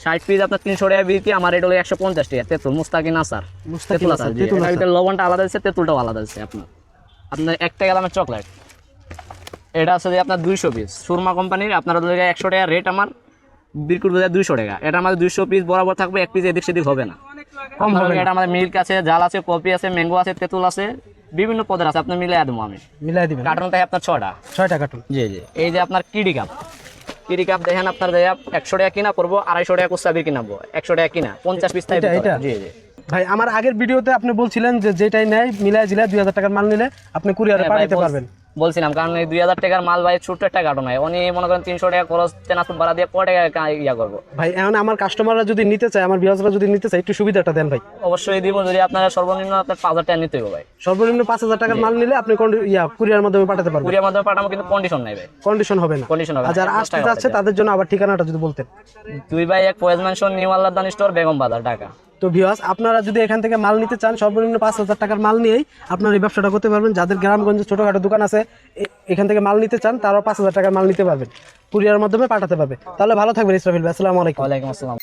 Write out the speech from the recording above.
60 piece আপনার 300 টাকা বিক্রি, আমার রেট হলো 150 টাকা। তেঁতুল মুস্তাকিন আচার, তেঁতুল আচার, এটার লবণটা আলাদা আছে, তেঁতুলটাও আলাদা আছে। আপনার 1 টাকা দামের চকলেট, এটা আছে যে আপনার 200 পিস সুরমা কোম্পানির, আপনার 100 টাকা রেট, আমার বিক্রি 200 টাকা। এটা আমাদের 200 পিস বরাবর থাকবে, 1 পিস এদিক সেদিক হবে না, কম হবে। এটা আমাদের মিল্ক আছে, জাল আছে, কফি আছে, ম্যাঙ্গো আছে, তেঁতুল আছে, বিভিন্ন পদের আছে। আপনি মিলাই দেবো, আমি মিলাই দিবেন। কার্টন থাকে আপনার 6টা কার্টন। জি জি। এই যে আপনার কিডি কাপ দেখেন, আপনার 100 টাকা কিনা পড়বো, 250 টাকা কুস্তাবি কিনাবো, 100 টাকা কিনা, 50 পিস তাই। জি জি ভাই, আমার আগের ভিডিওতে আপনি বলছিলেন যে যেটাই নেয় মিলাই জিলা 2000 টাকার মাল নিলে আপনি কুরিয়ারে পাঠাতে পারবেন। বলছিলাম, কারণ এই 2000 টাকার মাল ভাই ছোট্ট একটা কার্টন হয়, উনি মনে করেন 300 টাকা খরচ ট্রান্সপোর্ট ভাড়া দিয়ে কয় টাকা ইয়া করবো। ভাই এখন আমার কাস্টমাররা যদি নিতে চায়, আমার ভিউয়ার্সরা যদি নিতে চায়, একটু সুবিধাটা দেন ভাই। অবশ্যই দিব, যদি আপনারা সর্বনিম্ন আপনার 5000 টাকা নিতে হবে ভাই। সর্বনিম্ন 5000 টাকার মাল নিলে আপনি কুরিয়ার মাধ্যমে পাঠাতে পারবেন। কুরিয়ার মাধ্যমে পাঠাবো, কিন্তু কন্ডিশন নাই ভাই, কন্ডিশন হবে না। কন্ডিশন হবে। আর যারা আসতে যাচ্ছে তাদের জন্য আবার ঠিকানাটা যদি বলতেন। 2 by 1 Faiz mansion, new Allahdan store, Begum Bazar, Dhaka. তো ভিউয়ার্স, আপনারা যদি এখান থেকে মাল নিতে চান, সর্বনিম্ন 5000 টাকার মাল নিয়েই আপনারা এই ব্যবসাটা করতে পারবেন। যাদের গ্রামগঞ্জে ছোটখাটো দোকান আছে, এখান থেকে মাল নিতে চান, তারাও 5000 টাকার মাল নিতে পারবেন, কুরিয়ার মাধ্যমে পাঠাতে পারবে। তাহলে ভালো থাকবেন ইসরাফিল ভাই, আসসালামু আলাইকুম। ওয়ালাইকুম আসসালাম।